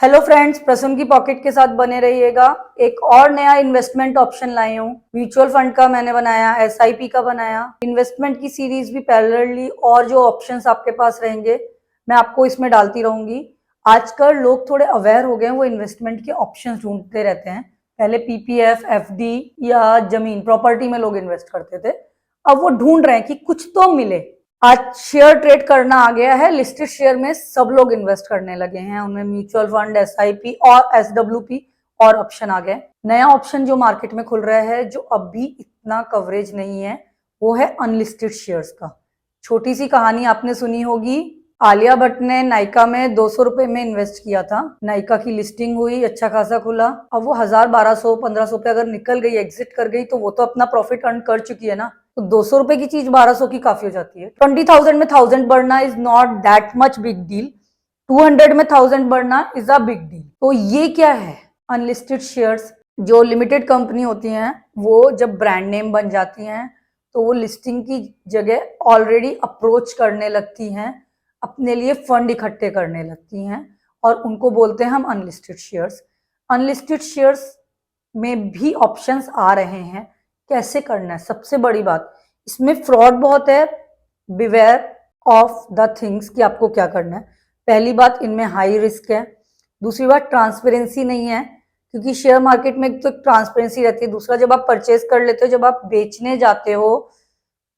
Hello friends, Prasoon की pocket के साथ बने रहिएगा। एक और नया इन्वेस्टमेंट ऑप्शन लाई हूँ। म्यूचुअल फंड का मैंने बनाया, एसआईपी का बनाया, इन्वेस्टमेंट की सीरीज भी पैरेलली और जो ऑप्शंस आपके पास रहेंगे मैं आपको इसमें डालती रहूंगी। आजकल लोग थोड़े अवेयर हो गए हैं, वो इन्वेस्टमेंट के ऑप्शंस ढूंढते रहते हैं। पहले पीपीएफ, एफडी या जमीन प्रॉपर्टी में लोग इन्वेस्ट करते थे, अब वो ढूंढ रहे हैं कि कुछ तो मिले। आज शेयर ट्रेड करना आ गया है, लिस्टेड शेयर में सब लोग इन्वेस्ट करने लगे हैं, उनमें म्यूचुअल फंड, एसआईपी और एसडब्ल्यूपी और ऑप्शन आ गए। नया ऑप्शन जो मार्केट में खुल रहा है, जो अभी इतना कवरेज नहीं है, वो है अनलिस्टेड शेयर्स का। छोटी सी कहानी आपने सुनी होगी, आलिया भट्ट ने नायका में 200 रुपए में इन्वेस्ट किया था। नायका की लिस्टिंग हुई, अच्छा खासा खुला, अब वो 1000, 1200, 1500 पे अगर निकल गई, एग्जिट कर गई, तो वो तो अपना प्रॉफिट अर्न कर चुकी है ना। तो 200 रुपए की चीज 1200 की काफी हो जाती है। 20,000 में 1000 बढ़ना is not that much big deal, 200 में 1000 बढ़ना इज अ बिग डील। तो ये क्या है? Unlisted shares. जो लिमिटेड कंपनी होती हैं, वो जब ब्रांड नेम बन जाती हैं तो वो लिस्टिंग की जगह ऑलरेडी अप्रोच करने लगती हैं, अपने लिए फंड इकट्ठे करने लगती हैं, और उनको बोलते हैं हम अनलिस्टेड शेयर्स। अनलिस्टेड शेयर्स में भी ऑप्शंस आ रहे हैं, कैसे करना है? सबसे बड़ी बात, इसमें फ्रॉड बहुत है, बिवेयर ऑफ द थिंग्स कि आपको क्या करना है। पहली बात, इनमें हाई रिस्क है। दूसरी बात, ट्रांसपेरेंसी नहीं है, क्योंकि शेयर मार्केट में तो ट्रांसपेरेंसी रहती है। दूसरा, जब आप परचेज कर लेते हो, जब आप बेचने जाते हो,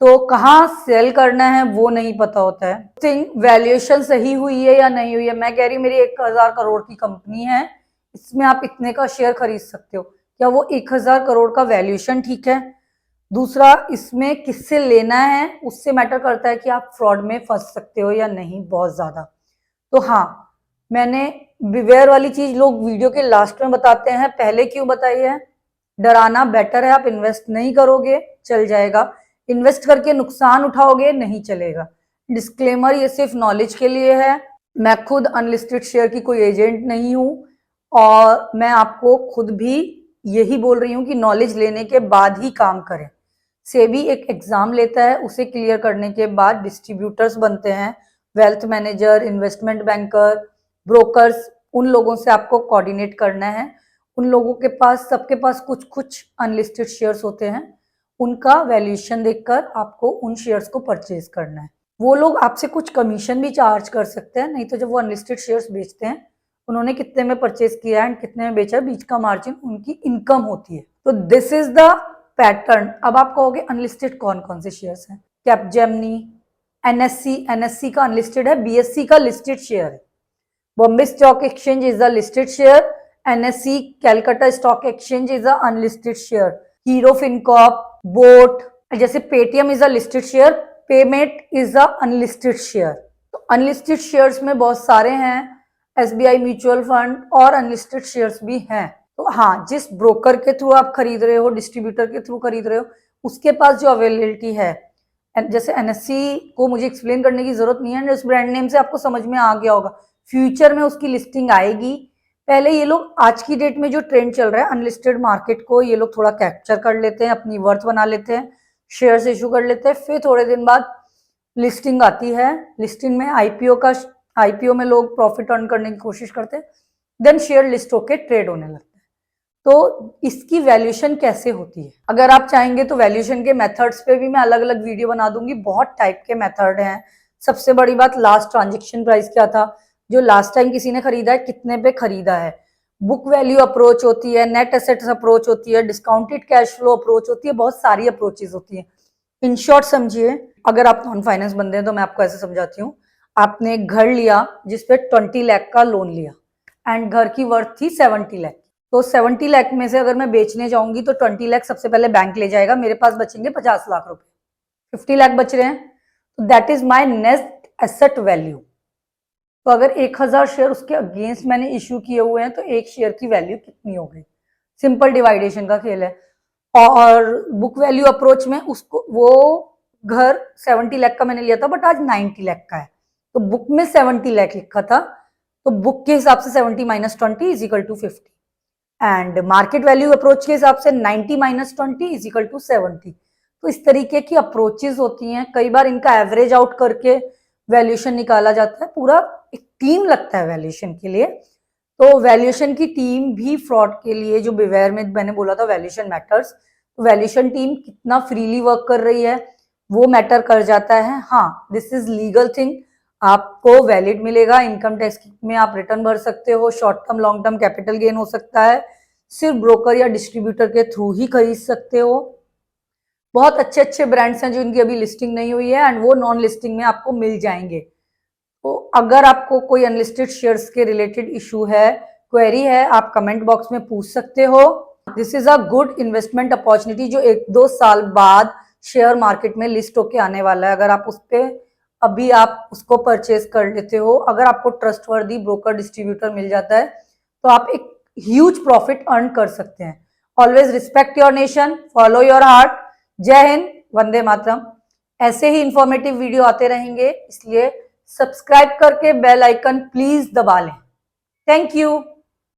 तो कहाँ सेल करना है वो नहीं पता होता है। थिंग वैल्यूएशन सही हुई है या नहीं हुई है। मैं कह रही हूँ मेरी 1000 करोड़ की कंपनी है, इसमें आप इतने का शेयर खरीद सकते हो, क्या वो 1000 करोड़ का वैल्यूएशन ठीक है? दूसरा, इसमें किससे लेना है उससे मैटर करता है कि आप फ्रॉड में फंस सकते हो या नहीं, बहुत ज्यादा। तो हाँ, मैंने बिवेयर वाली चीज लोग वीडियो के लास्ट में बताते हैं, पहले क्यों बताई है? डराना बेटर है। आप इन्वेस्ट नहीं करोगे, चल जाएगा। इन्वेस्ट करके नुकसान उठाओगे, नहीं चलेगा। डिस्क्लेमर, ये सिर्फ नॉलेज के लिए है। मैं खुद अनलिस्टेड शेयर की कोई एजेंट नहीं हूं, और मैं आपको खुद भी यही बोल रही हूं कि नॉलेज लेने के बाद ही काम करें। सेबी एक एग्जाम लेता है, उसे क्लियर करने के बाद डिस्ट्रीब्यूटर्स बनते हैं, wealth manager, investment banker, brokers. उन लोगों से आपको कोऑर्डिनेट करना है। उन लोगों के पास, सबके पास कुछ कुछ अनलिस्टेड शेयर्स होते हैं, उनका वैल्यूएशन देखकर आपको उन शेयर्स को परचेज करना है। वो लोग आपसे कुछ कमीशन भी चार्ज कर सकते हैं, नहीं तो जब वो अनलिस्टेड शेयर्स बेचते हैं, उन्होंने कितने में परचेज किया है एंड कितने में बेचा है, बीच का मार्जिन उनकी इनकम होती है। तो दिस इज द पैटर्न। अब आप कहोगे अनलिस्टेड कौन कौन से शेयर्स हैं? कैपजेमिनी, एनएससी का अनलिस्टेड है, बीएससी का लिस्टेड शेयर है। Bombay stock exchange is a listed share, NSC Calcutta stock exchange is a unlisted share. Hero Fincorp, boAt, जैसे Paytm is a listed share, payment is a unlisted share. तो अनलिस्टेड शेयर्स में बहुत सारे हैं, एसबीआई म्यूचुअल फंड और unlisted shares भी हैं। तो हाँ, जिस ब्रोकर के थ्रू आप खरीद रहे हो, डिस्ट्रीब्यूटर के थ्रू खरीद रहे हो, उसके पास जो अवेलेबिलिटी है, जैसे एनएससी को मुझे एक्सप्लेन करने की जरूरत नहीं है, उस ब्रांड नेम से आपको समझ में आ गया होगा। फ्यूचर में उसकी लिस्टिंग आएगी। पहले ये लोग, आज की डेट में जो ट्रेंड चल रहा है, अनलिस्टेड मार्केट को ये लोग थोड़ा कैप्चर कर लेते हैं, अपनी वर्थ बना लेते हैं, शेयर्स इशू कर लेते हैं, फिर थोड़े दिन बाद लिस्टिंग आती है। लिस्टिंग में आईपीओ में लोग प्रॉफिट अर्न करने की कोशिश करते हैं, देन शेयर लिस्ट होके ट्रेड होने लगता है। तो इसकी वैल्यूएशन कैसे होती है? अगर आप चाहेंगे तो वैल्यूएशन के मेथड्स पे भी मैं अलग अलग वीडियो बना दूंगी। बहुत टाइप के मेथड हैं। सबसे बड़ी बात, लास्ट ट्रांजेक्शन प्राइस क्या था, जो लास्ट टाइम किसी ने खरीदा है, कितने पे खरीदा है। बुक वैल्यू अप्रोच होती है, नेट एसेट्स अप्रोच होती है, डिस्काउंटेड कैश फ्लो अप्रोच होती है, बहुत सारी अप्रोचेज होती है। इन शॉर्ट समझिए, अगर आप नॉन फाइनेंस बंदे हैं तो मैं आपको ऐसे समझाती हूँ। आपने एक घर लिया जिसपे 20 लाख का लोन लिया एंड घर की वर्थ थी 70 लाख। तो 70 लाख में से अगर मैं बेचने जाऊंगी तो 20 लाख सबसे पहले बैंक ले जाएगा, मेरे पास बचेंगे 50 लाख रुपए, 50 लाख बच रहे हैं। तो that is my net asset value. तो अगर 1000 शेयर उसके अगेंस्ट मैंने इश्यू किए हुए हैं, तो एक शेयर की वैल्यू कितनी हो गई? सिंपल डिवाइडेशन का खेल है। और बुक वैल्यू अप्रोच में उसको, वो घर 70 लाख का मैंने लिया था बट आज 90 लाख का है, तो बुक में 70 लाख लिखा था, तो बुक के हिसाब से 70 minus 20 is equal to 50। And market value approach के हिसाब से 90 माइनस 20 इज इक्वल टू 70। तो इस तरीके की अप्रोचेज होती हैं। कई बार इनका एवरेज आउट करके वैल्यूएशन निकाला जाता है। पूरा एक टीम लगता है वैल्यूएशन के लिए। तो वैल्यूएशन की टीम भी फ्रॉड के लिए, जो बिवेयर में मैंने बोला था वैल्यूएशन मैटर्स, तो वैल्यूएशन टीम कितना फ्रीली वर्क कर रही है वो मैटर कर जाता है। हाँ, दिस इज लीगल थिंग, आपको वैलिड मिलेगा, इनकम टैक्स में आप रिटर्न भर सकते हो, short term long term capital gain हो सकता है, सिर्फ ब्रोकर या डिस्ट्रीब्यूटर के थ्रू ही खरीद सकते हो। बहुत अच्छे अच्छे ब्रांड्स हैं जो इनकी अभी लिस्टिंग नहीं हुई है एंड वो नॉन लिस्टिंग में आपको मिल जाएंगे। तो अगर आपको कोई अनलिस्टेड शेयर्स के रिलेटेड इशू है, क्वेरी है, आप कमेंट बॉक्स में पूछ सकते हो। This is a good investment opportunity जो 1-2 साल बाद शेयर मार्केट में लिस्ट होके आने वाला है। अगर आप उस पर अभी आप उसको परचेज कर लेते हो, अगर आपको ट्रस्टवर्दी ब्रोकर डिस्ट्रीब्यूटर मिल जाता है तो आप एक ह्यूज प्रॉफिट अर्न कर सकते हैं। Always respect your nation, follow your heart. जय हिंद, वंदे मातरम। ऐसे ही इंफॉर्मेटिव वीडियो आते रहेंगे, इसलिए सब्सक्राइब करके बेल आइकन प्लीज दबा लें। Thank you.